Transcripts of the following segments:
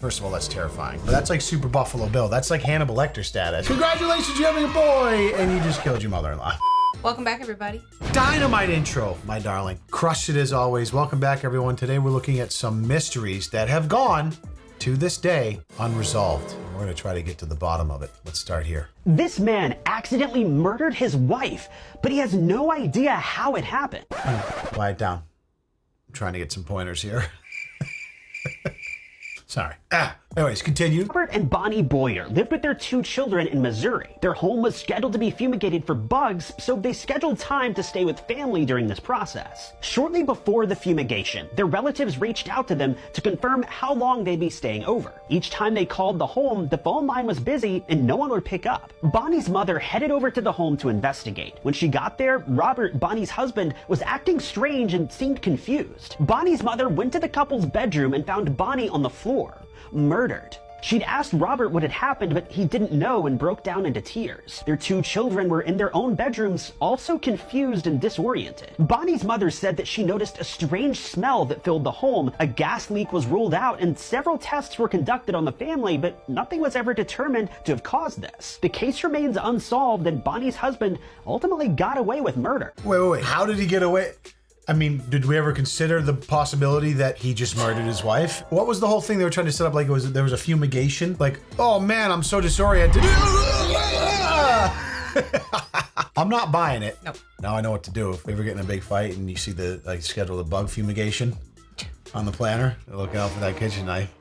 First of all, that's terrifying. But that's like Super Buffalo Bill. That's like Hannibal Lecter status. Congratulations, you're having a boy, and you just killed your mother-in-law. Welcome back, everybody. Dynamite intro, my darling. Crushed it as always. Welcome back, everyone. Today we're looking at some mysteries that have gone, to this day, unresolved. We're going to try to get to the bottom of it. Let's start here. This man accidentally murdered his wife, but he has no idea how it happened. Quiet down. I'm trying to get some pointers here. Sorry. Anyways, continue. Robert and Bonnie Boyer lived with their 2 children in Missouri. Their home was scheduled to be fumigated for bugs, so they scheduled time to stay with family during this process. Shortly before the fumigation, their relatives reached out to them to confirm how long they'd be staying over. Each time they called the home, the phone line was busy and no one would pick up. Bonnie's mother headed over to the home to investigate. When she got there, Robert, Bonnie's husband, was acting strange and seemed confused. Bonnie's mother went to the couple's bedroom and found Bonnie on the floor, murdered. She'd asked Robert what had happened, but he didn't know and broke down into tears. Their 2 children were in their own bedrooms, also confused and disoriented. Bonnie's mother said that she noticed a strange smell that filled the home. A gas leak was ruled out and several tests were conducted on the family, but nothing was ever determined to have caused this. The case remains unsolved and Bonnie's husband ultimately got away with murder. Wait. How did he get away? I mean, did we ever consider the possibility that he just murdered his wife? What was the whole thing they were trying to set up? Like, there was a fumigation? Like, oh man, I'm so disoriented. I'm not buying it. Nope. Now I know what to do. If we ever get in a big fight and you see the schedule the bug fumigation on the planner, look out for that kitchen knife.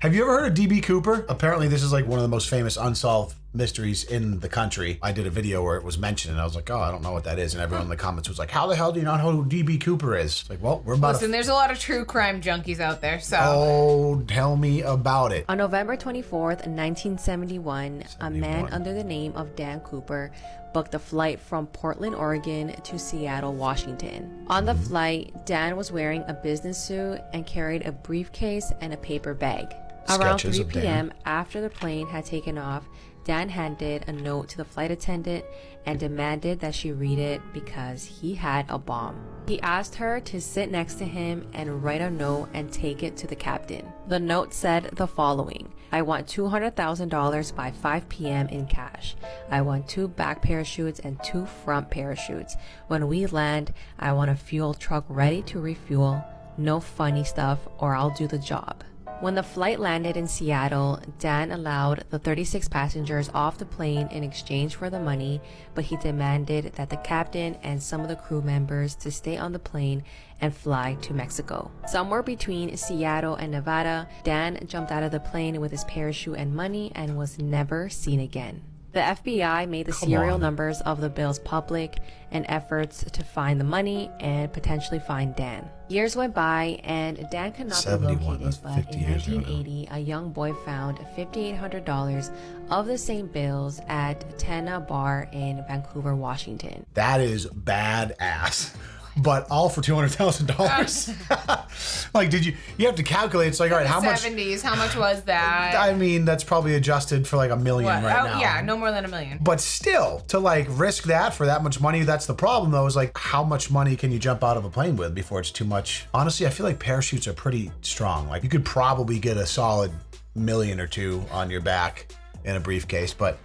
Have you ever heard of DB Cooper? Apparently this is like one of the most famous unsolved mysteries in the country. I did a video where it was mentioned and I was like, oh, I don't know what that is. And everyone in the comments was like, how the hell do you not know who DB Cooper is? It's like, well, we're about Listen, there's a lot of true crime junkies out there, so. Oh, tell me about it. On November 24th, 1971, a man under the name of Dan Cooper booked a flight from Portland, Oregon to Seattle, Washington. On the flight, Dan was wearing a business suit and carried a briefcase and a paper bag. Around 3 p.m., after the plane had taken off, Dan handed a note to the flight attendant and demanded that she read it because he had a bomb. He asked her to sit next to him and write a note and take it to the captain. The note said the following: I want $200,000 by 5 p.m. in cash. I want 2 back parachutes and 2 front parachutes. When we land, I want a fuel truck ready to refuel. No funny stuff or I'll do the job. When the flight landed in Seattle, Dan allowed the 36 passengers off the plane in exchange for the money, but he demanded that the captain and some of the crew members to stay on the plane and fly to Mexico. Somewhere between Seattle and Nevada, Dan jumped out of the plane with his parachute and money and was never seen again. The FBI made the serial numbers of the bills public in efforts to find the money and potentially find Dan. Years went by and Dan could not be located, but in 1980, a young boy found $5,800 of the same bills at Tana Bar in Vancouver, Washington. That is badass. But all for $200,000. Like, you have to calculate. It's like, all right, how much? 70s, how much was that? I mean, that's probably adjusted for like $1 million right now. Yeah, no more than $1 million. But still, to like risk that for that much money, that's the problem though, is like, how much money can you jump out of a plane with before it's too much? Honestly, I feel like parachutes are pretty strong. Like, you could probably get a solid $1 million or $2 million on your back in a briefcase. But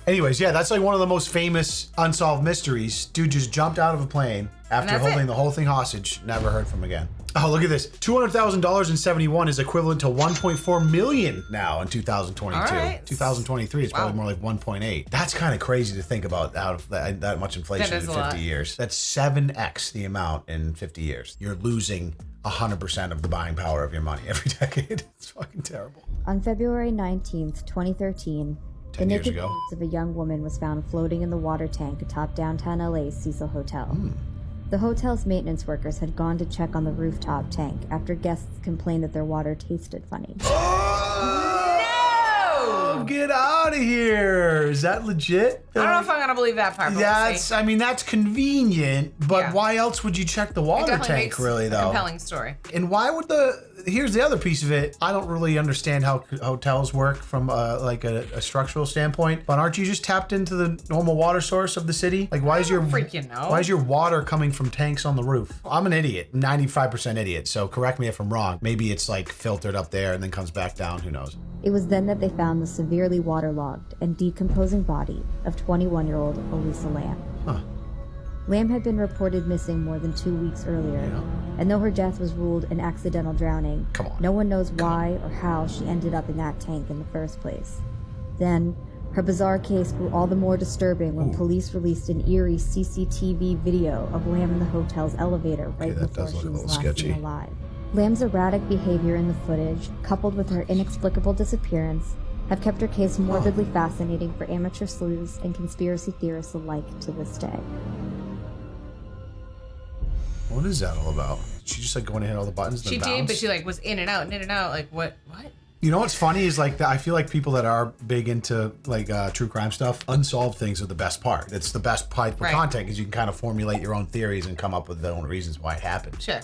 anyways, yeah, that's like one of the most famous unsolved mysteries. Dude just jumped out of a plane after holding the whole thing hostage. Never heard from again. Oh, look at this. $200,000 in 71 is equivalent to $1.4 million now in 2022. All right. 2023 is probably more like 1.8. That's kind of crazy to think about out of that much inflation in 50 years. That's 7x the amount in 50 years. You're losing 100% of the buying power of your money every decade. It's fucking terrible. On February 19th, 2013, the naked corpse of a young woman was found floating in the water tank atop downtown LA's Cecil Hotel. The hotel's maintenance workers had gone to check on the rooftop tank after guests complained that their water tasted funny. No! wild. get out of here. Is that legit? I don't know if I'm gonna believe that part. But we'll see. I mean, that's convenient, but Yeah. why else would you check the It water definitely tank, makes really, a though? compelling story. And why would here's the other piece of it. I don't really understand how hotels work from like a structural standpoint, but aren't you just tapped into the normal water source of the city? Like, why is your freaking know. why is your water coming from tanks on the roof? I'm an idiot, 95% idiot. So correct me if I'm wrong. Maybe it's like filtered up there and then comes back down. Who knows? It was then that they found the severely waterlogged and decomposing body of 21-year-old Elisa Lam. Huh. Lam had been reported missing more than 2 weeks earlier, and though her death was ruled an accidental drowning, Come on. no one knows why or how she ended up in that tank in the first place. Then, her bizarre case grew all the more disturbing when police released an eerie CCTV video of Lam in the hotel's elevator right that before does look she a was little last sketchy. seen alive. Lam's erratic behavior in the footage, coupled with her inexplicable disappearance, have kept her case morbidly fascinating for amateur sleuths and conspiracy theorists alike to this day. What is that all about? She just like going to hit all the buttons and She then did, bounce? but she like was in and out, Like what? You know what's funny is like I feel like people that are big into like true crime stuff, unsolved things are the best part. It's the best part for Right. content because you can kind of formulate your own theories and come up with their own reasons why it happened. Sure.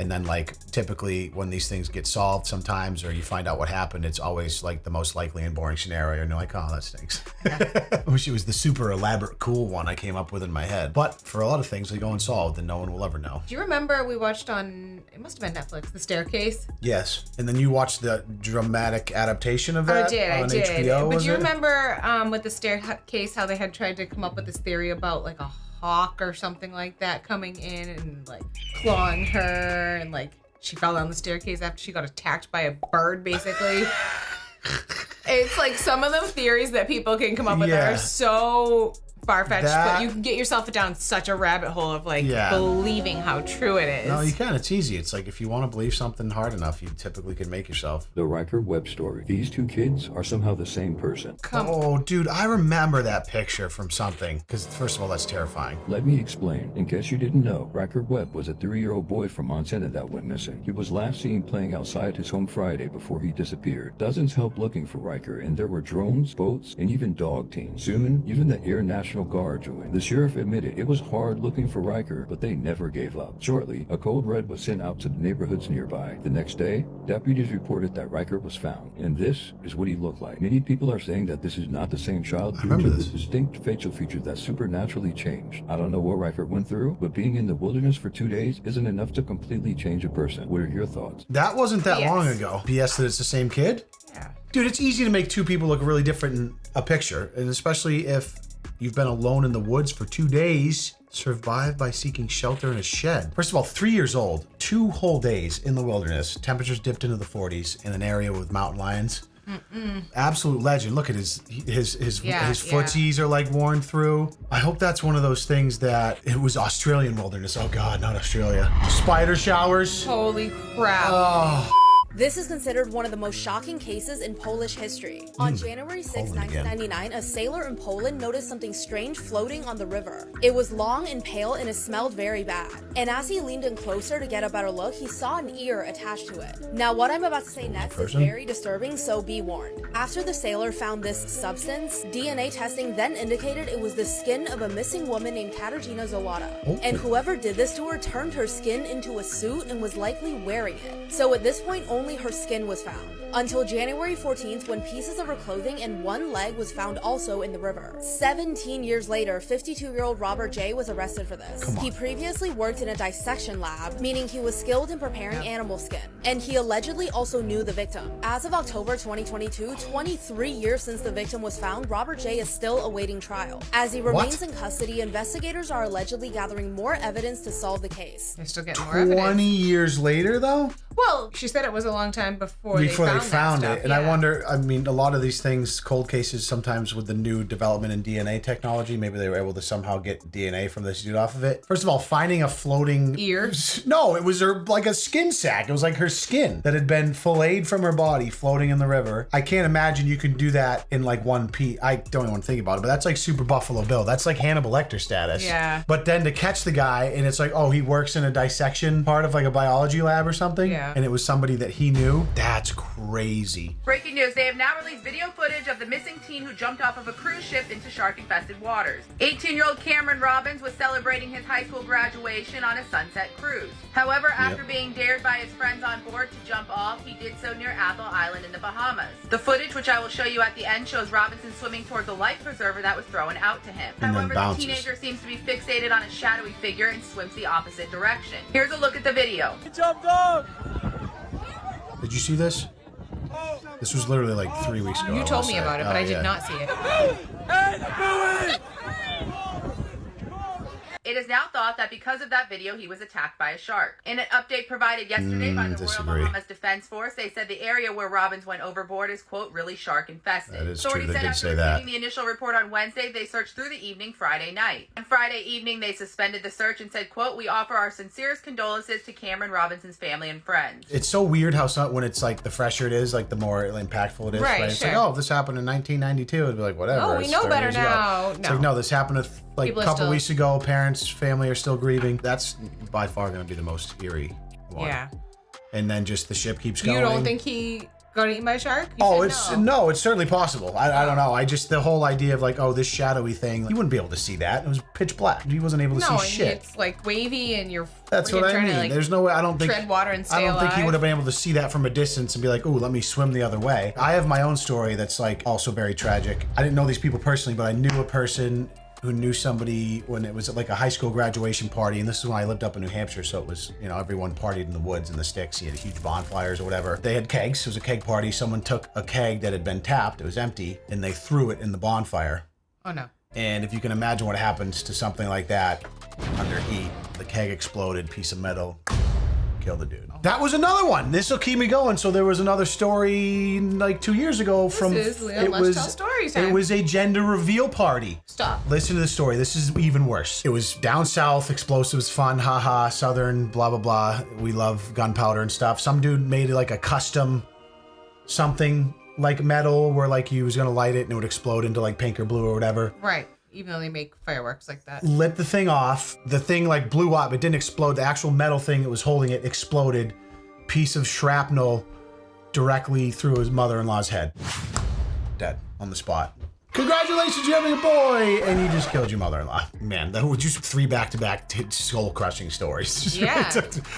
And then like typically when these things get solved sometimes or you find out what happened, it's always like the most likely and boring scenario. And you're like, oh, that stinks. I wish it was the super elaborate, cool one I came up with in my head. But for a lot of things, they go unsolved and no one will ever know. Do you remember we watched on, it must have been Netflix, The Staircase? Yes. And then you watched the dramatic adaptation of that I on did. HBO, But was do you it? remember with The Staircase how they had tried to come up with this theory about like a hawk or something like that coming in and like clawing her and like she fell down the staircase after she got attacked by a bird, basically. It's like some of the theories that people can come up with that Yeah. are so far-fetched, That- but you can get yourself down such a rabbit hole of like believing how true it is. No, you can. It's easy. It's like if you want to believe something hard enough, you typically can make yourself. The Ryker web story. These two kids are somehow the same person. Oh, dude, I remember that picture from something. Because first of all, that's terrifying. Let me explain. In case you didn't know, Ryker Webb was a 3-year-old boy from Montana that went missing. He was last seen playing outside his home Friday before he disappeared. Dozens helped looking for Ryker, and there were drones, boats, and even dog teams. Soon, even the Air National Guard joined. The sheriff admitted it was hard looking for Ryker, but they never gave up. Shortly, a code red was sent out to the neighborhoods nearby. The next day, deputies reported that Ryker was found, and this is what he looked like. Many people are saying that this is not the same child due remember to this. the distinct facial features that supernaturally changed. I don't know what Ryker went through, but being in the wilderness for 2 days isn't enough to completely change a person. What are your thoughts? That wasn't that BS. long ago. BS that it's the same kid? Yeah. Dude, it's easy to make two people look really different in a picture. And especially if you've been alone in the woods for 2 days, survived by seeking shelter in a shed. First of all, 3 years old, 2 whole days in the wilderness, temperatures dipped into the 40s in an area with mountain lions. Absolute legend. Look at his footsies are like worn through. I hope that's one of those things that it was Australian wilderness. Oh God, not Australia. Spider showers. Holy crap. Oh. This is considered one of the most shocking cases in Polish history. On January 6, Poland again. 1999, a sailor in Poland noticed something strange floating on the river. It was long and pale and it smelled very bad. And as he leaned in closer to get a better look, he saw an ear attached to it. Now, what I'm about to say next is Person? very disturbing, so be warned. After the sailor found this substance, DNA testing then indicated it was the skin of a missing woman named Katarzyna Zawada. Oh. And whoever did this to her turned her skin into a suit and was likely wearing it. So at this point, only her skin was found. Until January 14th, when pieces of her clothing and one leg was found also in the river. 17 years later, 52-year-old Robert J. was arrested for this. He previously worked in a dissection lab, meaning he was skilled in preparing animal skin, and he allegedly also knew the victim. As of October 2022, 23 years since the victim was found, Robert J. is still awaiting trial. As he remains in custody, investigators are allegedly gathering more evidence to solve the case. They're still getting more evidence. 20 years later, though? Well, she said it was a long time before they found it. that stuff, And I yeah. wonder, I mean, a lot of these things, cold cases, sometimes with the new development in DNA technology, maybe they were able to somehow get DNA from this dude off of it. First of all, finding a floating Ear? No, it was her, like a skin sack. It was like her skin that had been filleted from her body floating in the river. I can't imagine you can do that in like one piece. I don't even want to think about it, but that's like super Buffalo Bill. That's like Hannibal Lecter status. Yeah. But then to catch the guy and it's like, oh, he works in a dissection part of like a biology lab or something. Yeah. Yeah. And it was somebody that he knew. That's crazy. Breaking news, they have now released video footage of the missing teen who jumped off of a cruise ship into shark-infested waters. 18-year-old Cameron Robbins was celebrating his high school graduation on a sunset cruise. However, after being dared by his friends on board to jump off, he did so near Athol Island in the Bahamas. The footage, which I will show you at the end, shows Robinson swimming towards a life preserver that was thrown out to him. And However, then the teenager seems to be fixated on a shadowy figure and swims the opposite direction. Here's a look at the video. He jumped off! Did you see this? This was literally like 3 weeks ago. You told me about it, but I did not see it. It is now thought that because of that video, he was attacked by a shark. In an update provided yesterday by the Royal Bahamas Defense Force, they said the area where Robbins went overboard is, quote, really shark infested. That is true. Authorities They said did after say that. receiving the initial report on Wednesday, they searched through the evening Friday night. On Friday evening, they suspended the search and said, quote, we offer our sincerest condolences to Cameron Robinson's family and friends. It's so weird how when it's like the fresher it is, like the more impactful it is. Right, It's sure. like, oh, this happened in 1992. It'd be like, whatever. Oh, we it's know 30 better years ago. now. It's No. like, no, this happened a People are couple still- weeks ago. Parents, family are still grieving. That's by far going to be the most eerie one. Yeah. And then just the ship keeps going. You don't think he got eaten by a shark? You Oh, said no, it's certainly possible. I don't know. I just, the whole idea of like, oh, this shadowy thing, you wouldn't be able to see that. It was pitch black. He wasn't able to No, see and shit. it's like wavy and you're That's freaking what I trying mean. to, like, There's no way. I don't think tread water and stay I don't think he alive. would have been able to see that from a distance and be like, "Ooh, let me swim the other way." I have my own story that's like also very tragic. I didn't know these people personally, but I knew a person who knew somebody when it was at like a high school graduation party, and this is when I lived up in New Hampshire, so it was, you know, everyone partied in the woods and the sticks. You had huge bonfires or whatever. They had kegs. It was a keg party. Someone took a keg that had been tapped, it was empty, and they threw it in the bonfire. Oh, no. And if you can imagine what happens to something like that under heat, the keg exploded, piece of metal, killed the dude. That was another one. This will keep me going. So there was another story like 2 years ago from This is Leon Lush Tell Stories time. It was a gender reveal party. Stop. Listen to the story. This is even worse. It was down south, explosives, fun, haha, southern, blah, blah, blah. We love gunpowder and stuff. Some dude made like a custom something like metal where like he was going to light it and it would explode into like pink or blue or whatever. Right. Even though they make fireworks like that. Lit the thing off. The thing like blew up. It didn't explode. The actual metal thing that was holding it exploded. Piece of shrapnel directly through his mother-in-law's head. Dead on the spot. Congratulations, you're having a boy! And you just killed your mother-in-law. Man, that was just 3 back-to-back soul-crushing stories. Yeah.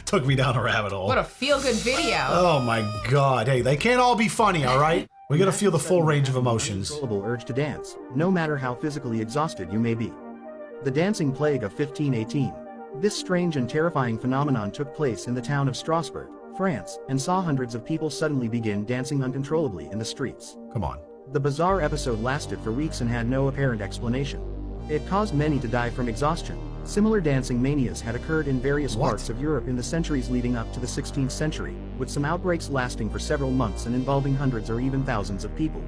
took me down a rabbit hole. What a feel-good video. Oh my God. Hey, they can't all be funny, all right? We gotta feel the full range of emotions. Uncontrollable urge to dance, no matter how physically exhausted you may be. The dancing plague of 1518. This strange and terrifying phenomenon took place in the town of Strasbourg, France, and saw hundreds of people suddenly begin dancing uncontrollably in the streets. Come on. The bizarre episode lasted for weeks and had no apparent explanation. It caused many to die from exhaustion. Similar dancing manias had occurred in various parts of Europe in the centuries leading up to the 16th century, with some outbreaks lasting for several months and involving hundreds or even thousands of people.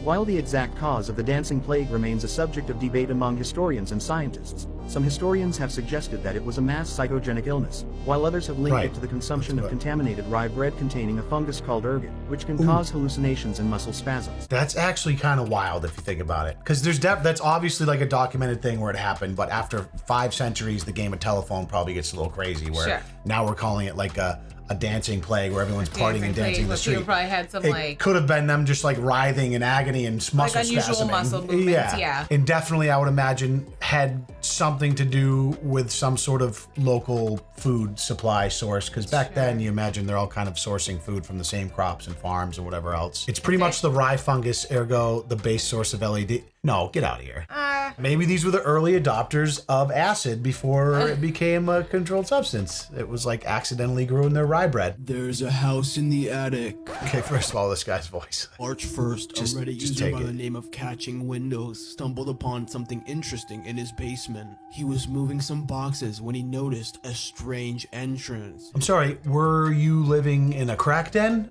While the exact cause of the dancing plague remains a subject of debate among historians and scientists, some historians have suggested that it was a mass psychogenic illness, while others have linked it to the consumption of contaminated rye bread containing a fungus called ergot, which can cause hallucinations and muscle spasms. That's actually kind of wild if you think about it. Because there's that's obviously like a documented thing where it happened, but after 5 centuries, the game of telephone probably gets a little crazy where now we're calling it like a dancing plague where everyone's partying and dancing in the street. People probably had some It could have been them just like writhing in agony and muscle unusual spasming. muscle movements, yeah. And definitely I would imagine had something to do with some sort of local food supply source, because back then you imagine they're all kind of sourcing food from the same crops and farms and whatever else. It's pretty much the rye fungus, ergo the base source of LED. No, get out of here. Maybe these were the early adopters of acid before it became a controlled substance. It was like accidentally grew in their rye bread. There's a house in the attic. Okay, first of all, this guy's voice. March 1st, a Reddit user take by it. the name of Catching Windows stumbled upon something interesting in his basement. He was moving some boxes when he noticed a strange entrance. I'm sorry, were you living in a crack den?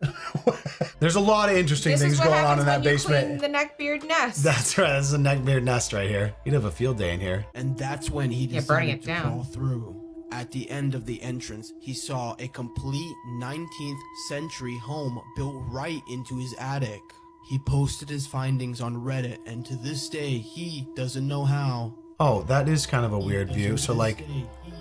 There's a lot of interesting things going on in that basement. The neckbeard nest. That's right, this is a neckbeard nest right here. You'd have a field day in here. And that's when he burning decided it to down. crawl through. At the end of the entrance, he saw a complete 19th century home built right into his attic. He posted his findings on Reddit, and to this day, he doesn't know how, Oh, that is kind of a weird view. So like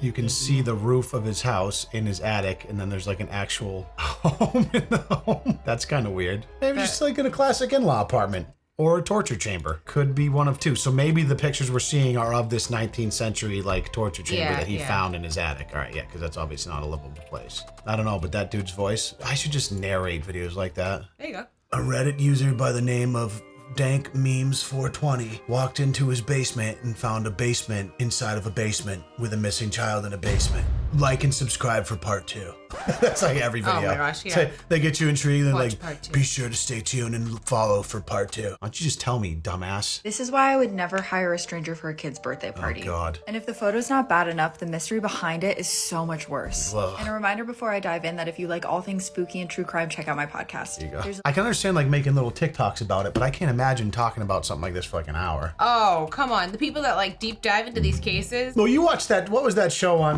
you can see the roof of his house in his attic, and then there's like an actual home in the home. That's kind of weird. Maybe just like in a classic in-law apartment. Or a torture chamber. Could be one of two. So maybe the pictures we're seeing are of this 19th century like torture chamber that he found in his attic. All right, yeah, because that's obviously not a livable place. I don't know, but that dude's voice, I should just narrate videos like that. There you go. A Reddit user by the name of Dank Memes 420 walked into his basement and found a basement inside of a basement with a missing child in a basement. Like and subscribe for part 2. That's like every video. Oh my gosh, yeah. So they get you intrigued and Watch like, part 2. be sure to stay tuned and follow for part 2. Why don't you just tell me, dumbass? This is why I would never hire a stranger for a kid's birthday party. Oh, God. And if the photo's not bad enough, the mystery behind it is so much worse. Ugh. And a reminder before I dive in that if you like all things spooky and true crime, check out my podcast. There you go. I can understand like making little TikToks about it, but I can't imagine talking about something like this for like an hour. Oh, come on. The people that like deep dive into these cases. Well, you watched that, what was that show on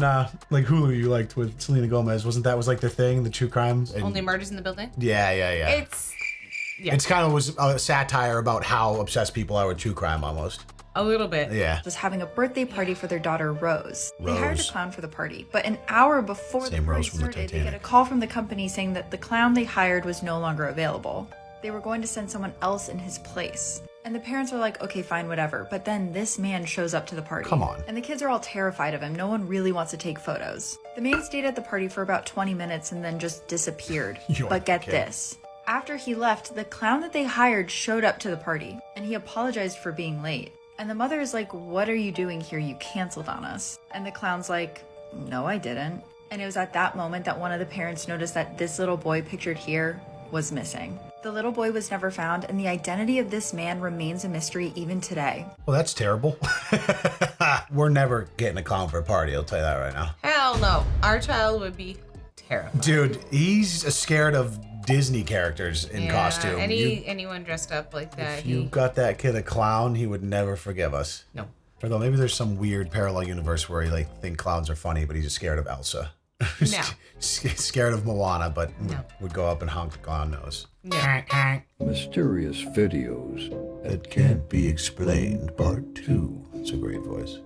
like Hulu you liked with Selena Gomez? Wasn't that was like their thing, the true crime? Only Murders in the Building? Yeah. It's kind of was a satire about how obsessed people are with true crime almost. A little bit. Yeah. Was having a birthday party for their daughter Rose. They hired a Rose. clown for the party, but an hour before Same the Rose party from the started, they Titanic. get a call from the company saying that the clown they hired was no longer available. They were going to send someone else in his place. And the parents are like, okay, fine, whatever. But then this man shows up to the party. Come on. And the kids are all terrified of him. No one really wants to take photos. The man stayed at the party for about 20 minutes and then just disappeared. But get this. After he left, the clown that they hired showed up to the party. And he apologized for being late. And the mother is like, what are you doing here? You canceled on us. And the clown's like, no, I didn't. And it was at that moment that one of the parents noticed that this little boy pictured here was missing. The little boy was never found, and the identity of this man remains a mystery even today. Well, that's terrible. We're never getting a clown for a party, I'll tell you that right now. Hell no. Our child would be terrified. Dude, he's scared of Disney characters in costume. Anyone dressed up like that. If you got that kid a clown, he would never forgive us. No. Although maybe there's some weird parallel universe where he like think clowns are funny, but he's just scared of Elsa. No. Scared of Moana, but would go up and honk the clown nose. No. Mysterious videos That can't be explained, part 2. It's a great voice.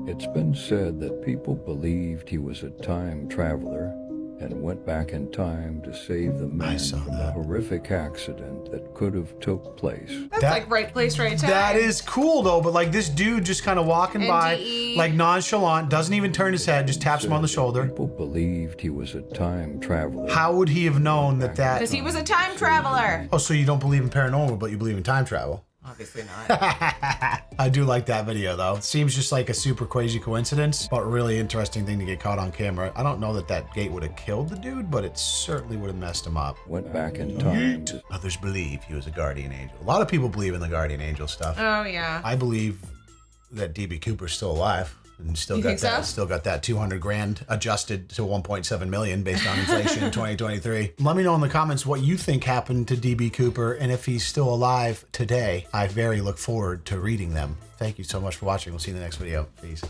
It's been said that people believed he was a time traveler and went back in time to save the man from a horrific accident that could have took place. That's like right place, right time. That is cool though, but like this dude just kind of walking by, like nonchalant, doesn't even turn his head, just taps him on the shoulder. People believed he was a time traveler. How would he have known that? Because he was a time traveler. Oh, so you don't believe in paranormal, but you believe in time travel? Obviously not. I do like that video though. It seems just like a super crazy coincidence, but really interesting thing to get caught on camera. I don't know that that gate would have killed the dude, but it certainly would have messed him up. Went back in time. Others believe he was a guardian angel. A lot of people believe in the guardian angel stuff. Oh yeah. I believe that DB Cooper's still alive and still got that. Still got that 200 grand adjusted to 1.7 million based on inflation in 2023. Let me know in the comments what you think happened to DB Cooper and if he's still alive today. I very look forward to reading them. Thank you so much for watching. We'll see you in the next video. Peace.